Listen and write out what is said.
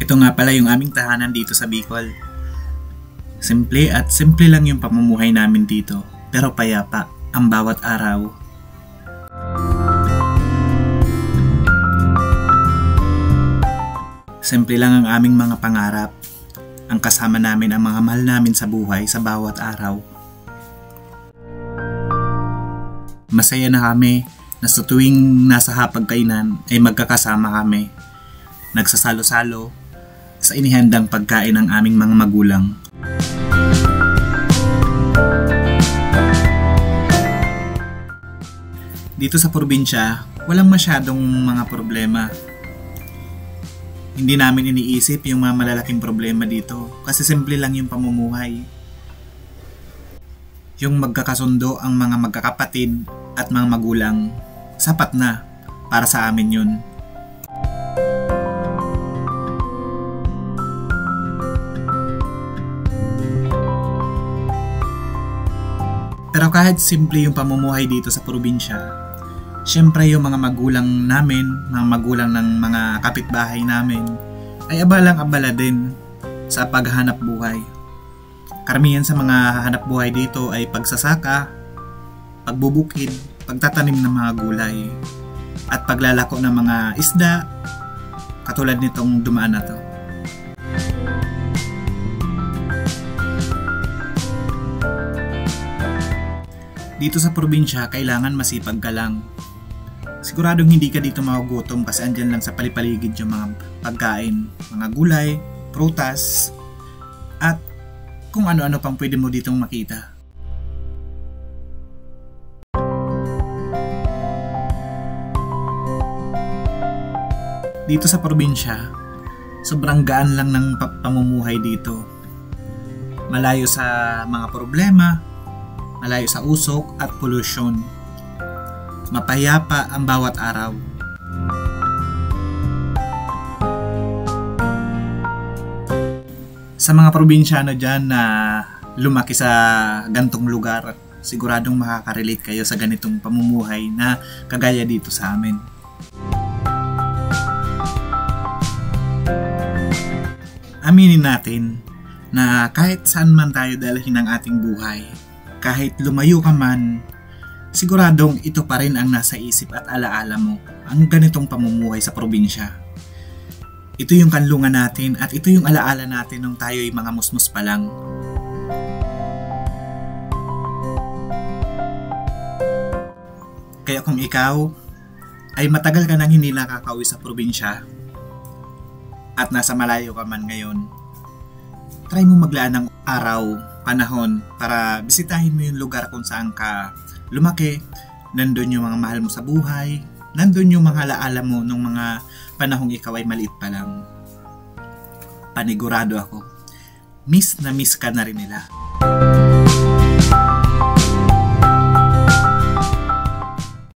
Ito nga pala yung aming tahanan dito sa Bicol. Simple at simple lang yung pamumuhay namin dito, pero payapa ang bawat araw. Simple lang ang aming mga pangarap. Ang kasama namin ang mga mahal namin sa buhay sa bawat araw. Masaya na kami na sa tuwing nasa hapagkainan ay magkakasama kami. Nagsasalo-salo sa inihandang pagkain ng aming mga magulang. Dito sa probinsya, walang masyadong mga problema. Hindi namin iniisip yung mga malalaking problema dito kasi simple lang yung pamumuhay. Yung magkakasundo ang mga magkakapatid at mga magulang, sapat na para sa amin yun. Pero kahit simple yung pamumuhay dito sa probinsya, syempre yung mga magulang namin, mga magulang ng mga kapitbahay namin, ay abalang-abala din sa paghahanap buhay. Karamihan sa mga hanap buhay dito ay pagsasaka, pagbubukid, pagtatanim ng mga gulay, at paglalako ng mga isda, katulad nitong dumaan na to. Dito sa probinsya, kailangan masipag ka lang. Siguradong hindi ka dito magugutom kasi andyan lang sa palipaligid yung mga pagkain, mga gulay, prutas, at kung ano-ano pang pwede mo ditong makita. Dito sa probinsya, sobrang gaan lang ng pamumuhay dito. Malayo sa mga problema, malayo sa usok at pollution. Mapayapa ang bawat araw. Sa mga probinsyano dyan na lumaki sa gantong lugar, siguradong makaka-relate kayo sa ganitong pamumuhay na kagaya dito sa amin. Aminin natin na kahit saan man tayo dalhin ang ating buhay, kahit lumayo ka man, siguradong ito pa rin ang nasa isip at alaala mo, ang ganitong pamumuhay sa probinsya. Ito yung kanlungan natin at ito yung alaala natin nung tayo'y mga musmus pa lang. Kaya kung ikaw ay matagal ka nang hindi nakakauwi sa probinsya at nasa malayo ka man ngayon, try mo maglaan ng araw, panahon para bisitahin mo yung lugar kung saan ka lumaki. Nandun yung mga mahal mo sa buhay, nandun yung mga alaala mo nung mga panahong ikaw ay maliit pa lang. Panigurado ako, miss na miss ka na rin nila.